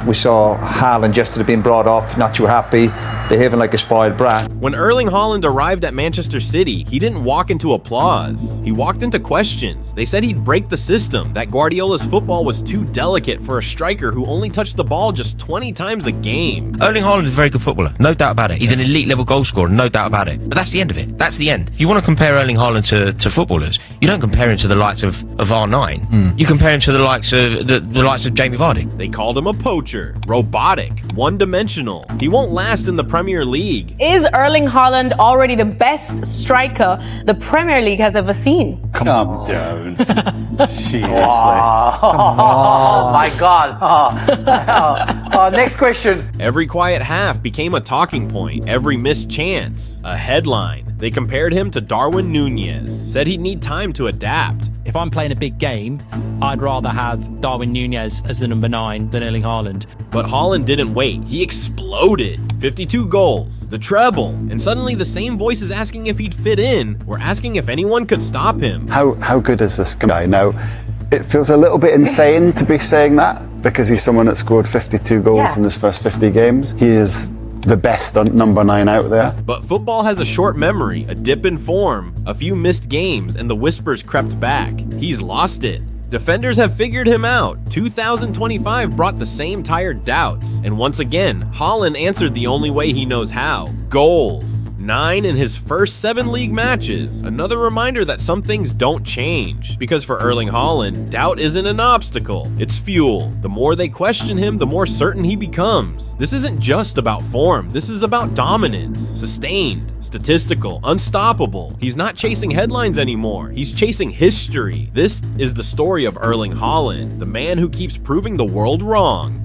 We saw Haaland yesterday being brought off, not too happy, behaving like a spoiled brat. When Erling Haaland arrived at Manchester City, he didn't walk into applause. He walked into questions. They said he'd break the system, that Guardiola's football was too delicate for a striker who only touched the ball just 20 times a game. Erling Haaland is a very good footballer, no doubt about it. He's an elite level goal scorer, no doubt about it. But that's the end of it. That's the end. If you want to compare Erling Haaland to footballers, you don't compare him to the likes of R9. You compare him to the likes of the likes of Jamie Vardy. They called him a poacher, robotic, one-dimensional. He won't last in the Premier League. Is Erling Haaland already the best striker the Premier League has ever seen? Come down. Seriously. Oh my God. Next question. Every quiet half became a talking point. Every missed chance, a headline. They compared him to Darwin Núñez, said he'd need time to adapt. If I'm playing a big game, I'd rather have Darwin Núñez as the number 9 than Erling Haaland. But Haaland didn't wait. He exploded. 52 goals, the treble, and suddenly the same voices asking if he'd fit in were asking if anyone could stop him. How good is this guy? Now, it feels a little bit insane to be saying that because he's someone that scored 52 goals in his first 50 games. He is the best number 9 out there. But football has a short memory, a dip in form, a few missed games, and the whispers crept back. He's lost it. Defenders have figured him out. 2025 brought the same tired doubts. And once again, Haaland answered the only way he knows how. Goals. 9 in his first 7 league matches. Another reminder that some things don't change. Because for Erling Haaland, doubt isn't an obstacle, it's fuel. The more they question him, the more certain he becomes. This isn't just about form, this is about dominance. Sustained, statistical, unstoppable. He's not chasing headlines anymore, he's chasing history. This is the story of Erling Haaland, the man who keeps proving the world wrong.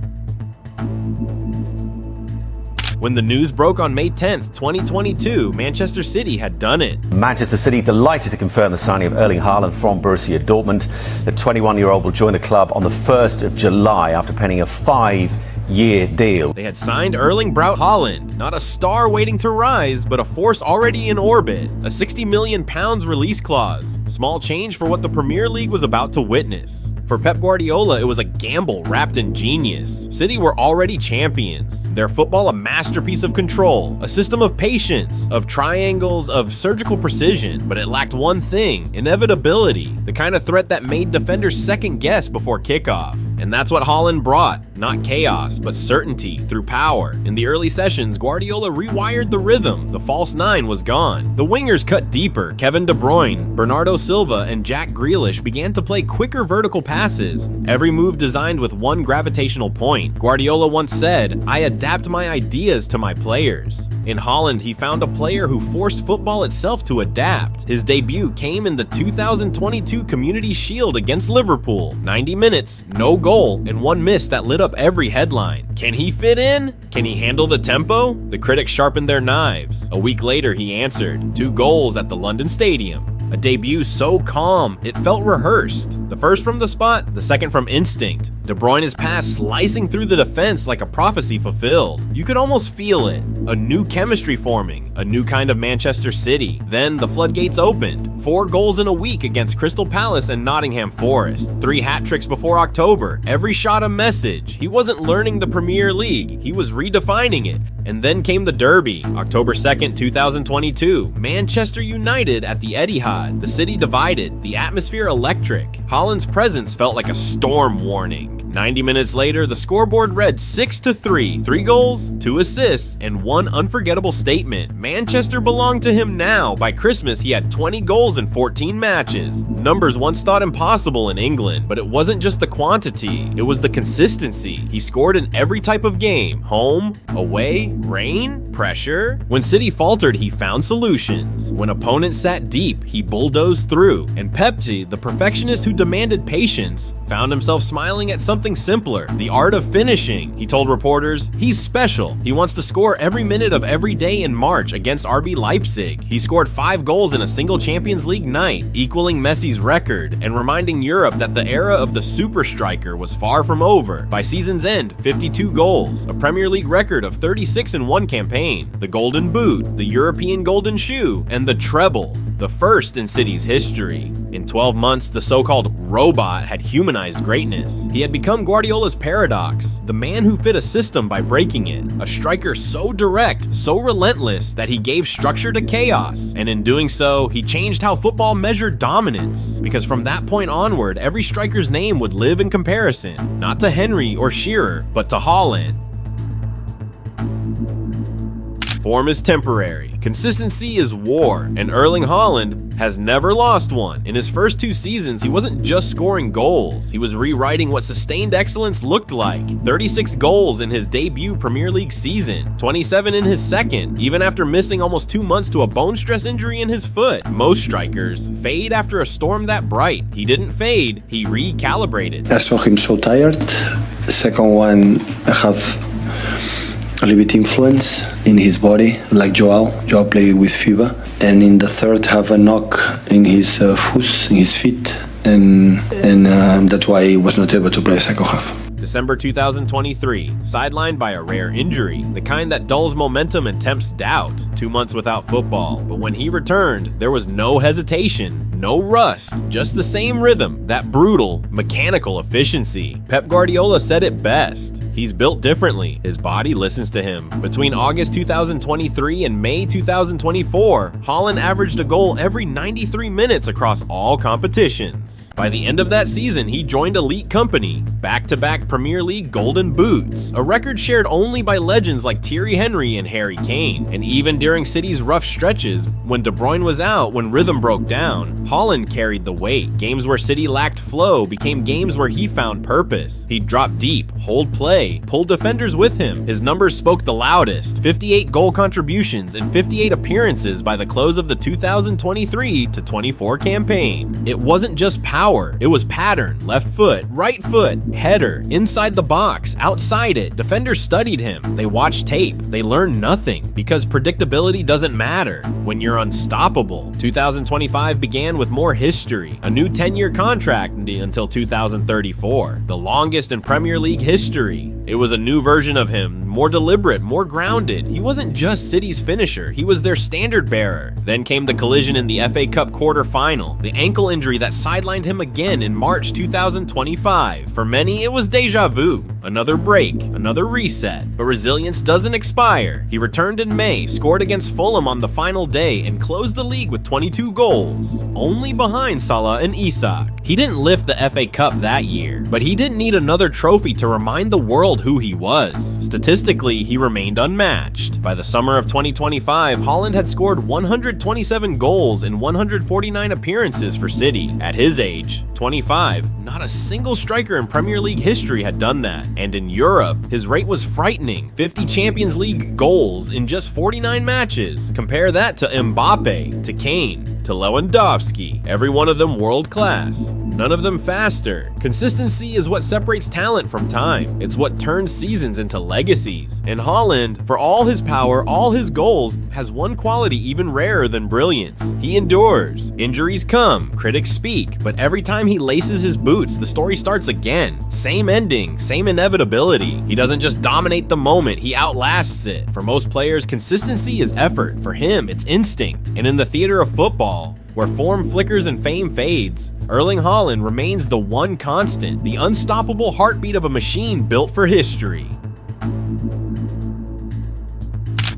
When the news broke on May 10th, 2022, Manchester City had done it. Manchester City delighted to confirm the signing of Erling Haaland from Borussia Dortmund. The 21-year-old will join the club on the 1st of July after penning a 5-year deal. They had signed Erling Braut Haaland, not a star waiting to rise, but a force already in orbit. A £60 million release clause. Small change for what the Premier League was about to witness. For Pep Guardiola, it was a gamble wrapped in genius. City were already champions. Their football a masterpiece of control, a system of patience, of triangles, of surgical precision, but it lacked one thing, inevitability, the kind of threat that made defenders second guess before kickoff. And that's what Haaland brought, not chaos, but certainty through power. In the early sessions, Guardiola rewired the rhythm. The false 9 was gone. The wingers cut deeper. Kevin De Bruyne, Bernardo Silva, and Jack Grealish began to play quicker vertical passes, every move designed with one gravitational point. Guardiola once said, "I adapt my ideas to my players." In Haaland, he found a player who forced football itself to adapt. His debut came in the 2022 Community Shield against Liverpool. 90 minutes, no goal, and one miss that lit up every headline. Can he fit in? Can he handle the tempo? The critics sharpened their knives. A week later, he answered. 2 goals at the London Stadium. A debut so calm, it felt rehearsed. The first from the spot, the second from instinct. De Bruyne's pass slicing through the defense like a prophecy fulfilled. You could almost feel it. A new chemistry forming, a new kind of Manchester City. Then the floodgates opened. 4 goals in a week against Crystal Palace and Nottingham Forest. 3 hat tricks before October. Every shot a message. He wasn't learning the Premier League, he was redefining it. And then came the Derby, October 2nd, 2022. Manchester United at the Etihad. The city divided, the atmosphere electric. Haaland's presence felt like a storm warning. 90 minutes later, the scoreboard read 6-3. 3 goals, 2 assists, and 1 unforgettable statement. Manchester belonged to him now. By Christmas, he had 20 goals in 14 matches. Numbers once thought impossible in England, but it wasn't just the quantity, it was the consistency. He scored in every type of game. Home, away, rain, pressure. When City faltered, he found solutions. When opponents sat deep, he bulldozed through. And Pepsi, the perfectionist who demanded patience, found himself smiling at something simpler, the art of finishing. He told reporters, he's special. He wants to score every minute of every day in March against RB Leipzig. He scored 5 goals in a single Champions League night, equaling Messi's record, and reminding Europe that the era of the super striker was far from over. By season's end, 52 goals, a Premier League record of 36 in one campaign, the Golden Boot, the European Golden Shoe, and the treble, the first in City's history. In 12 months, the so-called robot had humanized greatness. He had become Guardiola's paradox, the man who fit a system by breaking it. A striker so direct, so relentless, that he gave structure to chaos. And in doing so, he changed how football measured dominance. Because from that point onward, every striker's name would live in comparison, not to Henry or Shearer, but to Haaland. Form is temporary, consistency is war, and Erling Haaland has never lost one. In his first 2 seasons, he wasn't just scoring goals, he was rewriting what sustained excellence looked like. 36 goals in his debut Premier League season, 27 in his second, even after missing almost 2 months to a bone stress injury in his foot. Most strikers fade after a storm that bright. He didn't fade, he recalibrated. I saw him so tired. The second one, I have a little bit influence in his body, like Joao played with fever, and in the third have a knock in his feet, and that's why he was not able to play the second half. December 2023, sidelined by a rare injury, the kind that dulls momentum and tempts doubt. 2 months without football, but when he returned, there was no hesitation, no rust, just the same rhythm, that brutal, mechanical efficiency. Pep Guardiola said it best. He's built differently. His body listens to him. Between August 2023 and May 2024, Haaland averaged a goal every 93 minutes across all competitions. By the end of that season, he joined elite company, back-to-back Premier League Golden Boots, a record shared only by legends like Thierry Henry and Harry Kane. And even during City's rough stretches, when De Bruyne was out, when rhythm broke down, Haaland carried the weight. Games where City lacked flow became games where he found purpose. He'd drop deep, hold play, pull defenders with him. His numbers spoke the loudest, 58 goal contributions and 58 appearances by the close of the 2023-24 campaign. It wasn't just power, it was pattern, left foot, right foot, header, inside the box, outside it. Defenders studied him, they watched tape, they learned nothing, because predictability doesn't matter when you're unstoppable. 2025 began with more history, a new 10-year contract until 2034, the longest in Premier League history. It was a new version of him, more deliberate, more grounded. He wasn't just City's finisher, he was their standard bearer. Then came the collision in the FA Cup quarter-final, the ankle injury that sidelined him again in March 2025. For many, it was deja vu, another break, another reset. But resilience doesn't expire. He returned in May, scored against Fulham on the final day, and closed the league with 22 goals, only behind Salah and Isak. He didn't lift the FA Cup that year, but he didn't need another trophy to remind the world who he was. Statistically, he remained unmatched. By the summer of 2025, Haaland had scored 127 goals in 149 appearances for City. At his age, 25, not a single striker in Premier League history had done that. And in Europe, his rate was frightening, 50 Champions League goals in just 49 matches. Compare that to Mbappe, to Kane, to Lewandowski, every one of them world class. None of them faster. Consistency is what separates talent from time. It's what turns seasons into legacies. And Haaland, for all his power, all his goals, has one quality even rarer than brilliance. He endures. Injuries come, critics speak, but every time he laces his boots, the story starts again. Same ending, same inevitability. He doesn't just dominate the moment, he outlasts it. For most players, consistency is effort. For him, it's instinct. And in the theater of football, where form flickers and fame fades, Erling Haaland remains the one constant, the unstoppable heartbeat of a machine built for history.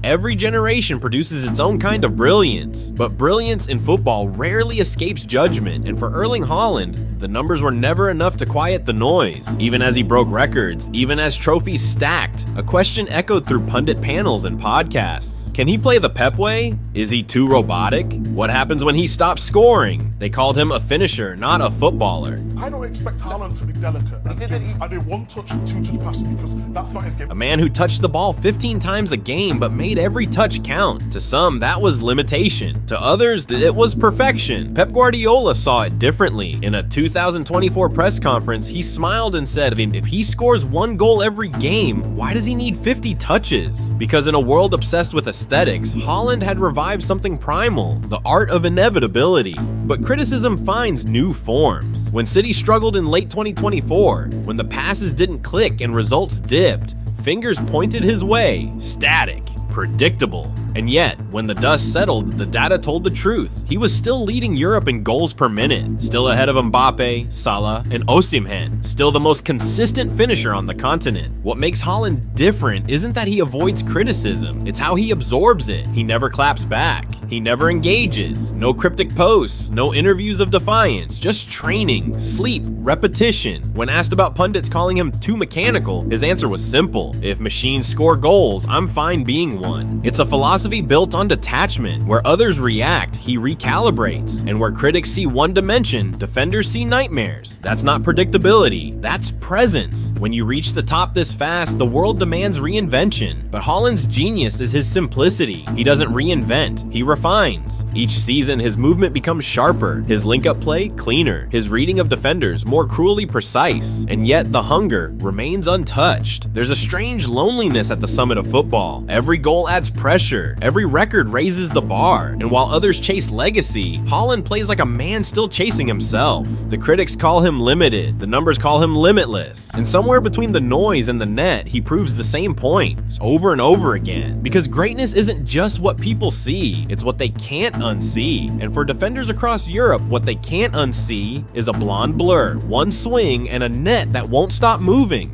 Every generation produces its own kind of brilliance, but brilliance in football rarely escapes judgment, and for Erling Haaland, the numbers were never enough to quiet the noise. Even as he broke records, even as trophies stacked, a question echoed through pundit panels and podcasts. Can he play the Pep way? Is he too robotic? What happens when he stops scoring? They called him a finisher, not a footballer. I don't expect Haaland to be delicate and do one touch and two touch passes because that's not his game. A man who touched the ball 15 times a game but made every touch count. To some, that was limitation. To others, it was perfection. Pep Guardiola saw it differently. In a 2024 press conference, he smiled and said, if he scores one goal every game, why does he need 50 touches? Because in a world obsessed with aesthetics, Haaland had revived something primal, the art of inevitability. But criticism finds new forms. When City struggled in late 2024, when the passes didn't click and results dipped, fingers pointed his way, static, predictable. And yet, when the dust settled, the data told the truth. He was still leading Europe in goals per minute, still ahead of Mbappe, Salah, and Osimhen, still the most consistent finisher on the continent. What makes Haaland different isn't that he avoids criticism, it's how he absorbs it. He never claps back. He never engages. No cryptic posts, no interviews of defiance, just training, sleep, repetition. When asked about pundits calling him too mechanical, his answer was simple. If machines score goals, I'm fine being one. It's a philosophy built on detachment. Where others react, he recalibrates. And where critics see one dimension, defenders see nightmares. That's not predictability, that's presence. When you reach the top this fast, the world demands reinvention. But Haaland's genius is his simplicity. He doesn't reinvent, he refines. Each season, his movement becomes sharper, his link-up play cleaner, his reading of defenders more cruelly precise, and yet the hunger remains untouched. There's a strange loneliness at the summit of football. Every goal adds pressure, every record raises the bar, and while others chase legacy, Haaland plays like a man still chasing himself. The critics call him limited, the numbers call him limitless, and somewhere between the noise and the net, he proves the same point over and over again. Because greatness isn't just what people see, it's what they can't unsee. And for defenders across Europe, what they can't unsee is a blonde blur, one swing, and a net that won't stop moving.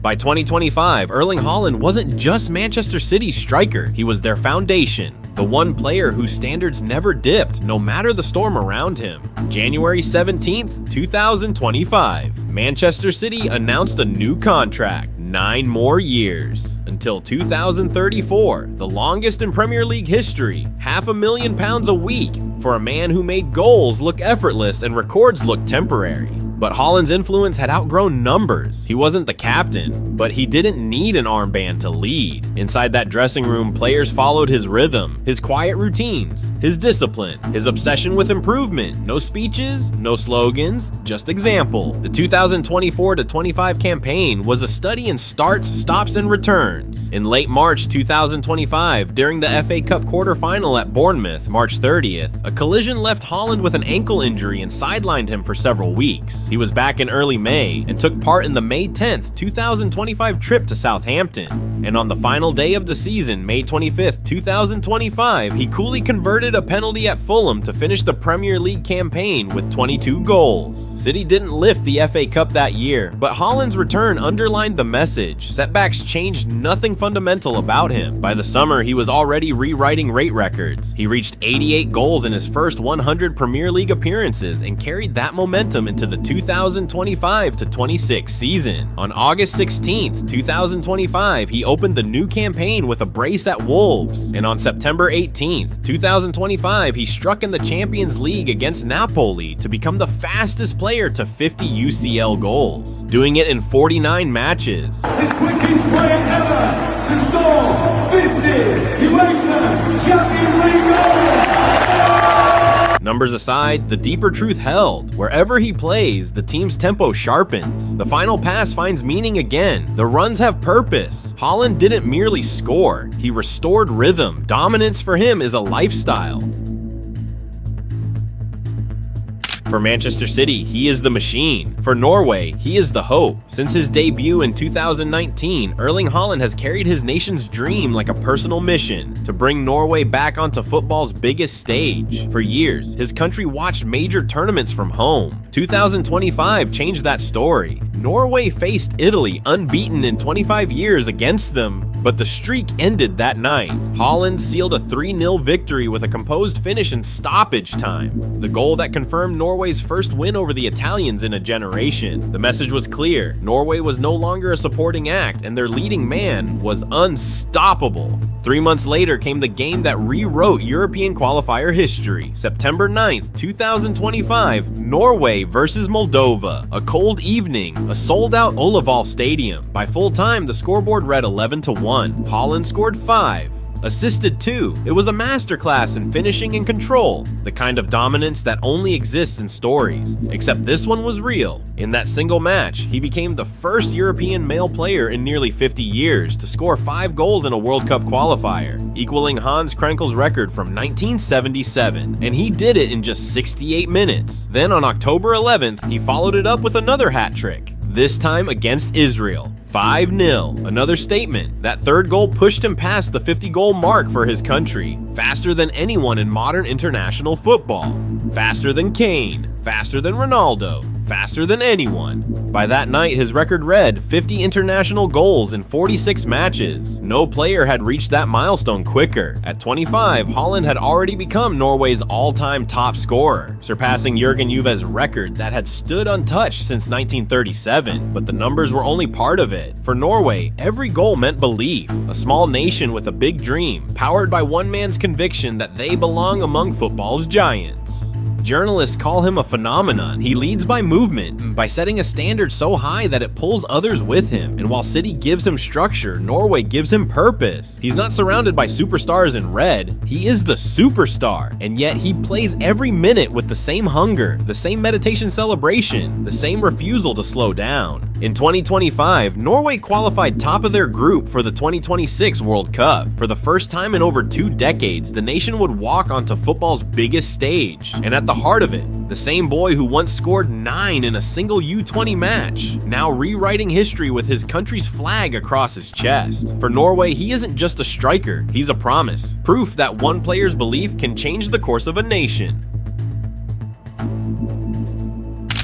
By 2025, Erling Haaland wasn't just Manchester City's striker, he was their foundation. The one player whose standards never dipped, no matter the storm around him. January 17th, 2025, Manchester City announced a new contract, 9 more years, until 2034, the longest in Premier League history, £500,000 a week for a man who made goals look effortless and records look temporary. But Haaland's influence had outgrown numbers. He wasn't the captain, but he didn't need an armband to lead. Inside that dressing room, players followed his rhythm, his quiet routines, his discipline, his obsession with improvement. No speeches, no slogans, just example. The 2024-25 campaign was a study in starts, stops, and returns. In late March 2025, during the FA Cup quarterfinal at Bournemouth, March 30th, a collision left Haaland with an ankle injury and sidelined him for several weeks. He was back in early May and took part in the May 10th, 2025 trip to Southampton. And on the final day of the season, May 25th, 2025, he coolly converted a penalty at Fulham to finish the Premier League campaign with 22 goals. City didn't lift the FA Cup that year, but Haaland's return underlined the message. Setbacks changed nothing fundamental about him. By the summer, he was already rewriting rate records. He reached 88 goals in his first 100 Premier League appearances and carried that momentum into the 2025-26 season. On August 16th, 2025, he opened the new campaign with a brace at Wolves. And on September 18th, 2025, he struck in the Champions League against Napoli to become the fastest player to 50 UCL goals, doing it in 49 matches. The quickest player ever to score 50 UEFA Champions League goals! Numbers aside, the deeper truth held. Wherever he plays, the team's tempo sharpens. The final pass finds meaning again. The runs have purpose. Haaland didn't merely score, he restored rhythm. Dominance for him is a lifestyle. For Manchester City, he is the machine. For Norway, he is the hope. Since his debut in 2019, Erling Haaland has carried his nation's dream like a personal mission to bring Norway back onto football's biggest stage. For years, his country watched major tournaments from home. 2025 changed that story. Norway faced Italy unbeaten in 25 years against them, but the streak ended that night. Haaland sealed a 3-0 victory with a composed finish in stoppage time, the goal that confirmed Norway's first win over the Italians in a generation. The message was clear: Norway was no longer a supporting act, and their leading man was unstoppable. 3 months later came the game that rewrote European qualifier history. September 9th, 2025, Norway versus Moldova. A cold evening, a sold-out Ullevål Stadium. By full time, the scoreboard read 11-1. Haaland scored 5. Assisted 2. It was a masterclass in finishing and control, the kind of dominance that only exists in stories, except this one was real. In that single match, he became the first European male player in nearly 50 years to score 5 goals in a World Cup qualifier, equaling Hans Krenkel's record from 1977, and he did it in just 68 minutes. Then on October 11th, he followed it up with another hat trick, this time against Israel. 5-0. Another statement. That third goal pushed him past the 50-goal mark for his country. Faster than anyone in modern international football. Faster than Kane. Faster than Ronaldo. Faster than anyone. By that night, his record read 50 international goals in 46 matches. No player had reached that milestone quicker. At 25, Haaland had already become Norway's all-time top scorer, surpassing Jurgen Juve's record that had stood untouched since 1937. But the numbers were only part of it. For Norway, every goal meant belief, a small nation with a big dream, powered by one man's conviction that they belong among football's giants. Journalists call him a phenomenon. He leads by movement, by setting a standard so high that it pulls others with him. And while City gives him structure, Norway gives him purpose. He's not surrounded by superstars in red. He is the superstar. And yet he plays every minute with the same hunger, the same meditation celebration, the same refusal to slow down. In 2025, Norway qualified top of their group for the 2026 World Cup. For the first time in over 2 decades, the nation would walk onto football's biggest stage. And at the heart of it, the same boy who once scored 9 in a single U20 match, now rewriting history with his country's flag across his chest. For Norway, he isn't just a striker, he's a promise. Proof that one player's belief can change the course of a nation.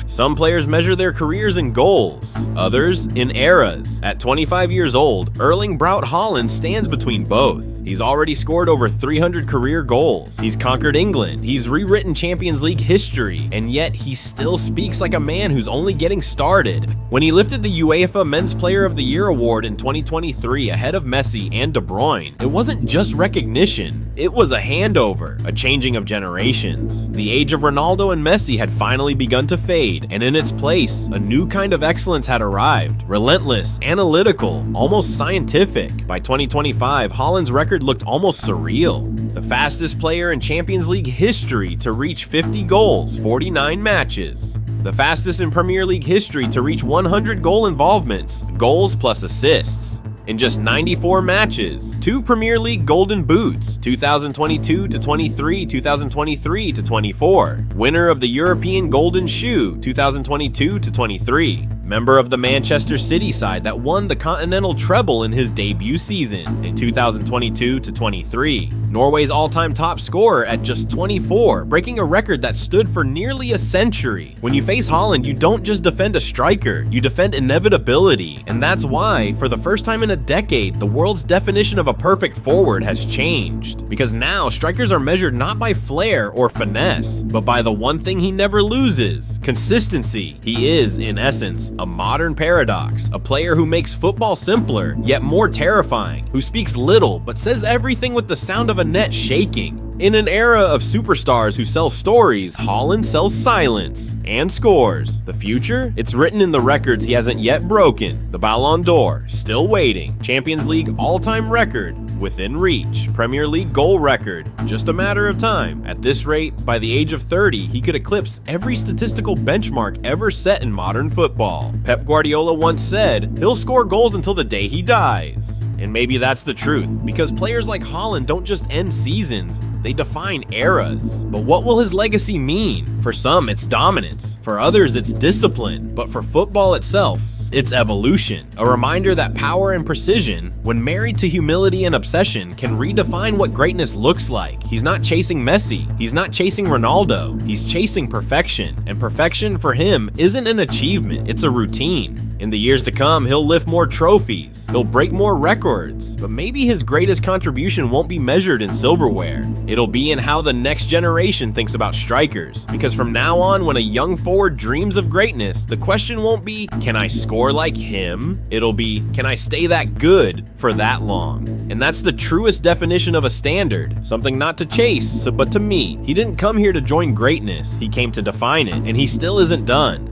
Some players measure their careers in goals, others in eras. At 25 years old, Erling Braut Haaland stands between both. He's already scored over 300 career goals. He's conquered England. He's rewritten Champions League history. And yet he still speaks like a man who's only getting started. When he lifted the UEFA Men's Player of the Year award in 2023 ahead of Messi and De Bruyne, it wasn't just recognition. It was a handover, a changing of generations. The age of Ronaldo and Messi had finally begun to fade, and in its place, a new kind of excellence had arrived. Relentless, analytical, almost scientific. By 2025, Haaland's record looked almost surreal. The fastest player in Champions League history to reach 50 goals, 49 matches. The fastest in Premier League history to reach 100 goal involvements, goals plus assists. In just 94 matches, 2 Premier League Golden Boots, 2022-23, 2023-24. Winner of the European Golden Shoe, 2022-23. Member of the Manchester City side that won the Continental Treble in his debut season in 2022-23. Norway's all-time top scorer at just 24, breaking a record that stood for nearly a century. When you face Haaland, you don't just defend a striker, you defend inevitability. And that's why, for the first time in a decade, the world's definition of a perfect forward has changed. Because now, strikers are measured not by flair or finesse, but by the one thing he never loses: consistency. He is, in essence, a modern paradox, a player who makes football simpler, yet more terrifying, who speaks little but says everything with the sound of a net shaking. In an era of superstars who sell stories, Haaland sells silence and scores. The future? It's written in the records he hasn't yet broken. The Ballon d'Or, still waiting. Champions League all-time record, within reach. Premier League goal record, just a matter of time. At this rate, by the age of 30, he could eclipse every statistical benchmark ever set in modern football. Pep Guardiola once said, he'll score goals until the day he dies. And maybe that's the truth, because players like Haaland don't just end seasons, they define eras. But what will his legacy mean? For some, it's dominance. For others, it's discipline. But for football itself, it's evolution. A reminder that power and precision, when married to humility and obsession, can redefine what greatness looks like. He's not chasing Messi. He's not chasing Ronaldo. He's chasing perfection. And perfection for him isn't an achievement, it's a routine. In the years to come, he'll lift more trophies. He'll break more records. But maybe his greatest contribution won't be measured in silverware. It'll be in how the next generation thinks about strikers. Because from now on, when a young forward dreams of greatness, the question won't be, can I score like him? It'll be, can I stay that good for that long? And that's the truest definition of a standard. Something not to chase, but to meet. He didn't come here to join greatness. He came to define it. And he still isn't done.